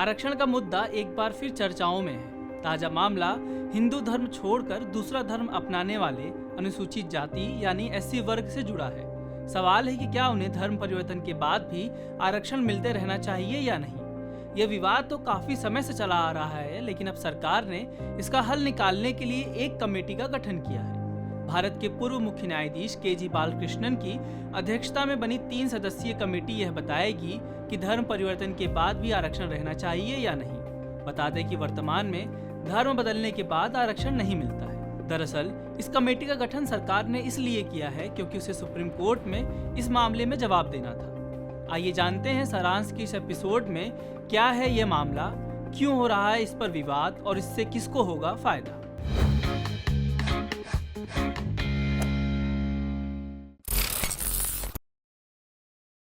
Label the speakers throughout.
Speaker 1: आरक्षण का मुद्दा एक बार फिर चर्चाओं में है। ताजा मामला हिंदू धर्म छोड़कर दूसरा धर्म अपनाने वाले अनुसूचित जाति यानी एससी वर्ग से जुड़ा है। सवाल है कि क्या उन्हें धर्म परिवर्तन के बाद भी आरक्षण मिलते रहना चाहिए या नहीं। यह विवाद तो काफी समय से चला आ रहा है, लेकिन अब सरकार ने इसका हल निकालने के लिए एक कमेटी का गठन किया है। भारत के पूर्व मुख्य न्यायाधीश के.जी. बालकृष्णन की अध्यक्षता में बनी 3 सदस्यीय कमेटी यह बताएगी कि धर्म परिवर्तन के बाद भी आरक्षण रहना चाहिए या नहीं। बता दें कि वर्तमान में धर्म बदलने के बाद आरक्षण नहीं मिलता है। दरअसल इस कमेटी का गठन सरकार ने इसलिए किया है क्योंकि उसे सुप्रीम कोर्ट में इस मामले में जवाब देना था। आइए जानते हैं सारांश के इस एपिसोड में क्या है ये मामला, क्यों हो रहा है इस पर विवाद और इससे किसको होगा फायदा।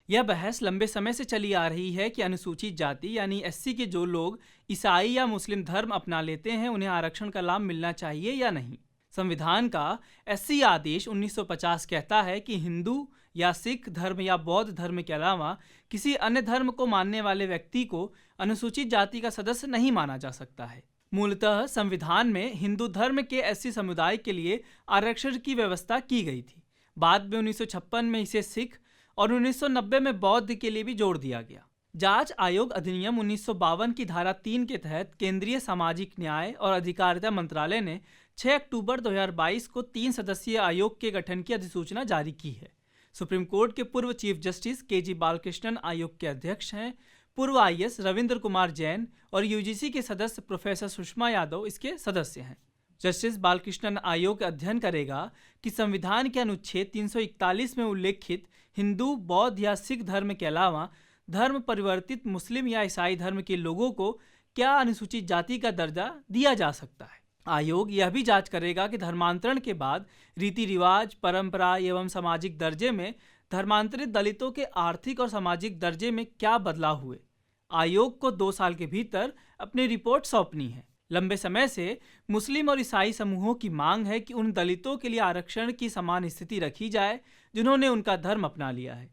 Speaker 1: यह बहस लंबे समय से चली आ रही है कि अनुसूचित जाति यानी एससी के जो लोग ईसाई या मुस्लिम धर्म अपना लेते हैं उन्हें आरक्षण का लाभ मिलना चाहिए या नहीं। संविधान का एससी आदेश 1950 कहता है कि हिंदू या सिख धर्म या बौद्ध धर्म के अलावा किसी अन्य धर्म को मानने वाले व्यक्ति को अनुसूचित जाति का सदस्य नहीं माना जा सकता है। मूलतः संविधान में हिंदू धर्म के एससी समुदाय के लिए आरक्षण की व्यवस्था की गई थी। बाद में 1956 में इसे सिख और 1990 में बौद्ध के लिए भी जोड़ दिया गया। जांच आयोग अधिनियम 1952 की धारा 3 के तहत केंद्रीय सामाजिक न्याय और अधिकारिता मंत्रालय ने 6 अक्टूबर 2022 को 3 सदस्यीय आयोग के गठन की अधिसूचना जारी की है। सुप्रीम कोर्ट के पूर्व चीफ जस्टिस के.जी. बालकृष्णन आयोग के अध्यक्ष हैं। पूर्व आईएएस रविंद्र कुमार जैन और यूजीसी के सदस्य प्रोफेसर सुषमा यादव इसके सदस्य हैं। जस्टिस बालकृष्णन आयोग अध्ययन करेगा कि संविधान के अनुच्छेद 341 में उल्लेखित हिंदू, बौद्ध या सिख धर्म के अलावा धर्म परिवर्तित मुस्लिम या ईसाई धर्म के लोगों को क्या अनुसूचित जाति का दर्जा दिया जा सकता है। आयोग यह भी जांच करेगा कि धर्मांतरण के बाद रीति रिवाज, परंपरा एवं सामाजिक दर्जे में धर्मांतरित दलितों के आर्थिक और सामाजिक दर्जे में क्या बदलाव हुए। आयोग को 2 साल के भीतर अपनी रिपोर्ट सौंपनी है। लंबे समय से मुस्लिम और ईसाई समूहों की मांग है कि उन दलितों के लिए आरक्षण की समान स्थिति रखी जाए जिन्होंने उनका धर्म अपना लिया है।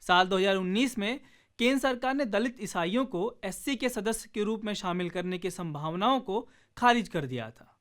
Speaker 1: साल 2019 में केंद्र सरकार ने दलित ईसाइयों को एससी के सदस्य के रूप में शामिल करने की संभावनाओं को खारिज कर दिया था।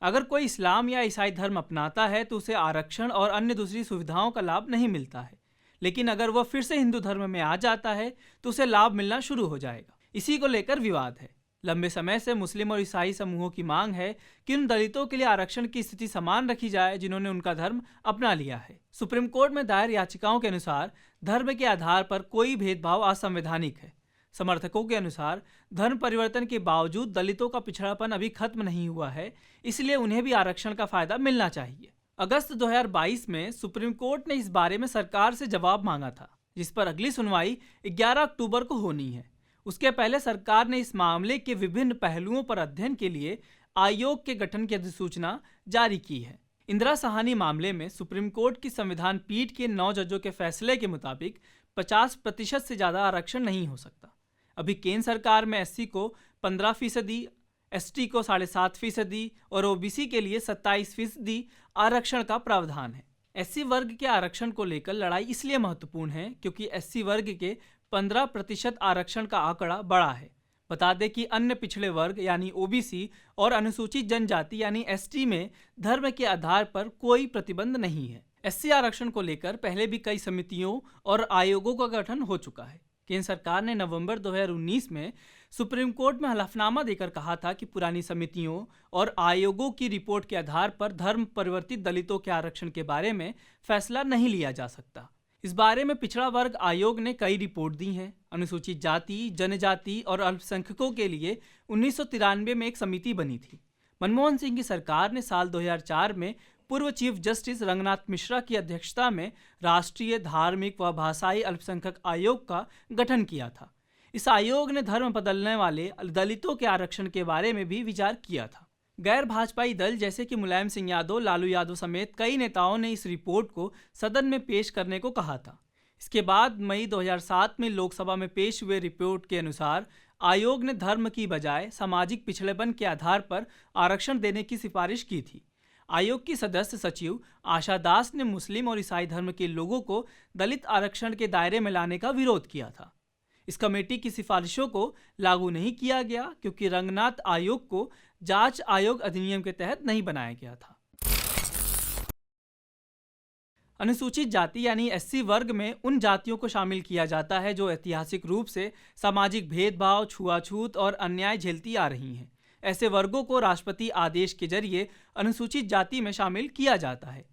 Speaker 1: अगर कोई इस्लाम या ईसाई धर्म अपनाता है तो उसे आरक्षण और अन्य दूसरी सुविधाओं का लाभ नहीं मिलता है, लेकिन अगर वह फिर से हिंदू धर्म में आ जाता है तो उसे लाभ मिलना शुरू हो जाएगा। इसी को लेकर विवाद है। लंबे समय से मुस्लिम और ईसाई समूहों की मांग है कि उन दलितों के लिए आरक्षण की स्थिति समान रखी जाए जिन्होंने उनका धर्म अपना लिया है। सुप्रीम कोर्ट में दायर याचिकाओं के अनुसार धर्म के आधार पर कोई भेदभाव असंवैधानिक है। समर्थकों के अनुसार धर्म परिवर्तन के बावजूद दलितों का पिछड़ापन अभी खत्म नहीं हुआ है, इसलिए उन्हें भी आरक्षण का फायदा मिलना चाहिए। अगस्त 2022 में सुप्रीम कोर्ट ने इस बारे में सरकार से जवाब मांगा था, जिस पर अगली सुनवाई 11 अक्टूबर को होनी है। उसके पहले सरकार ने इस मामले के विभिन्न पहलुओं पर अध्ययन के लिए आयोग के गठन की अधिसूचना जारी की है। इंदिरा साहनी मामले में सुप्रीम कोर्ट की संविधान पीठ के 9 जजों के फैसले के मुताबिक 50% से ज़्यादा आरक्षण नहीं हो सकता। अभी केंद्र सरकार में एससी को 15%, एसटी को 7.5% और ओबीसी के लिए 27% आरक्षण का प्रावधान है। एससी वर्ग के आरक्षण को लेकर लड़ाई इसलिए महत्वपूर्ण है क्योंकि एससी वर्ग के 15% आरक्षण का आंकड़ा बड़ा है। बता दें कि अन्य पिछड़े वर्ग यानी ओबीसी और अनुसूचित जनजाति यानी एसटी में धर्म के आधार पर कोई प्रतिबंध नहीं है। एससी आरक्षण को लेकर पहले भी कई समितियों और आयोगों का गठन हो चुका है। केंद्र सरकार ने नवंबर 2019 में सुप्रीम कोर्ट में हलफनामा देकर कहा था कि पुरानी समितियों और आयोगों की रिपोर्ट के आधार पर धर्म परिवर्तित दलितों के आरक्षण के बारे में फैसला नहीं लिया जा सकता। इस बारे में पिछड़ा वर्ग आयोग ने कई रिपोर्ट दी हैं। अनुसूचित जाति, जनजाति और अल्पसंख्यकों के लिए 1993 में एक समिति बनी थी। मनमोहन सिंह की सरकार ने साल 2004 में पूर्व चीफ जस्टिस रंगनाथ मिश्रा की अध्यक्षता में राष्ट्रीय धार्मिक व भाषाई अल्पसंख्यक आयोग का गठन किया था। इस आयोग ने धर्म बदलने वाले दलितों के आरक्षण के बारे में भी विचार किया था। गैर भाजपाई दल जैसे कि मुलायम सिंह यादव, लालू यादव समेत कई नेताओं ने इस रिपोर्ट को सदन में पेश करने को कहा था। इसके बाद मई 2007 में लोकसभा में पेश हुए रिपोर्ट के अनुसार आयोग ने धर्म की बजाय सामाजिक पिछड़ेपन के आधार पर आरक्षण देने की सिफारिश की थी। आयोग की सदस्य सचिव आशा दास ने मुस्लिम और ईसाई धर्म के लोगों को दलित आरक्षण के दायरे में लाने का विरोध किया था। इस कमेटी की सिफारिशों को लागू नहीं किया गया क्योंकि रंगनाथ आयोग को जांच आयोग अधिनियम के तहत नहीं बनाया गया था। अनुसूचित जाति यानी एससी वर्ग में उन जातियों को शामिल किया जाता है जो ऐतिहासिक रूप से सामाजिक भेदभाव, छुआछूत और अन्याय झेलती आ रही हैं। ऐसे वर्गों को राष्ट्रपति आदेश के जरिए अनुसूचित जाति में शामिल किया जाता है।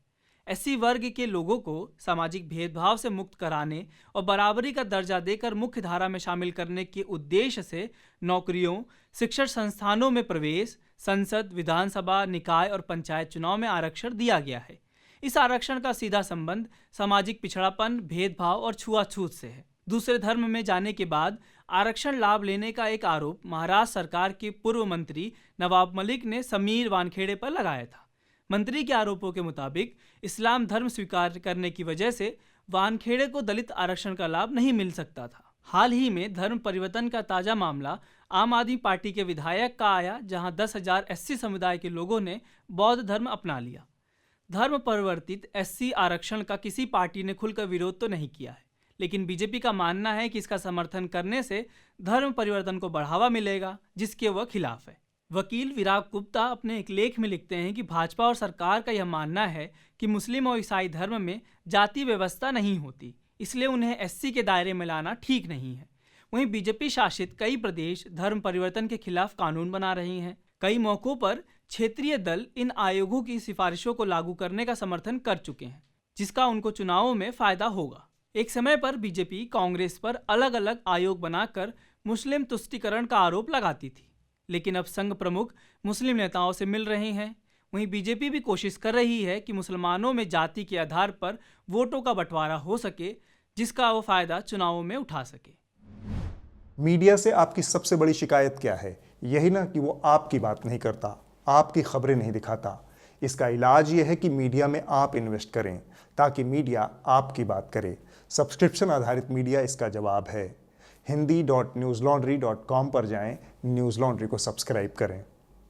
Speaker 1: एससी वर्ग के लोगों को सामाजिक भेदभाव से मुक्त कराने और बराबरी का दर्जा देकर मुख्य धारा में शामिल करने के उद्देश्य से नौकरियों, शिक्षण संस्थानों में प्रवेश, संसद, विधानसभा, निकाय और पंचायत चुनाव में आरक्षण दिया गया है। इस आरक्षण का सीधा संबंध सामाजिक पिछड़ापन, भेदभाव और छुआछूत से है। दूसरे धर्म में जाने के बाद आरक्षण लाभ लेने का एक आरोप महाराष्ट्र सरकार के पूर्व मंत्री नवाब मलिक ने समीर वानखेड़े पर लगाया था। मंत्री के आरोपों के मुताबिक इस्लाम धर्म स्वीकार करने की वजह से वानखेड़े को दलित आरक्षण का लाभ नहीं मिल सकता था। हाल ही में धर्म परिवर्तन का ताजा मामला आम आदमी पार्टी के विधायक का आया, जहां 10,000 एससी समुदाय के लोगों ने बौद्ध धर्म अपना लिया। धर्म परिवर्तित एससी आरक्षण का किसी पार्टी ने खुलकर विरोध तो नहीं किया है, लेकिन बीजेपी का मानना है कि इसका समर्थन करने से धर्म परिवर्तन को बढ़ावा मिलेगा, जिसके वह खिलाफ है। वकील विराग गुप्ता अपने एक लेख में लिखते हैं कि भाजपा और सरकार का यह मानना है कि मुस्लिम और ईसाई धर्म में जाति व्यवस्था नहीं होती, इसलिए उन्हें एससी के दायरे में लाना ठीक नहीं है। वहीं बीजेपी शासित कई प्रदेश धर्म परिवर्तन के खिलाफ कानून बना रहे हैं। कई मौकों पर क्षेत्रीय दल इन आयोगों की सिफारिशों को लागू करने का समर्थन कर चुके हैं, जिसका उनको चुनावों में फायदा होगा। एक समय पर बीजेपी कांग्रेस पर अलग अलग आयोग बनाकर मुस्लिम तुष्टीकरण का आरोप लगाती थी, लेकिन अब संघ प्रमुख मुस्लिम नेताओं से मिल रहे हैं। वहीं बीजेपी भी कोशिश कर रही है कि मुसलमानों में जाति के आधार पर वोटों का बंटवारा हो सके, जिसका वो फायदा चुनावों में उठा सके।
Speaker 2: मीडिया से आपकी सबसे बड़ी शिकायत क्या है? यही ना कि वो आपकी बात नहीं करता, आपकी खबरें नहीं दिखाता। इसका इलाज ये है कि मीडिया में आप इन्वेस्ट करें ताकि मीडिया आपकी बात करे। सब्सक्रिप्शन आधारित मीडिया इसका जवाब है। hindi.newslaundry.com पर जाएं, न्यूज़ लॉन्ड्री को सब्सक्राइब करें।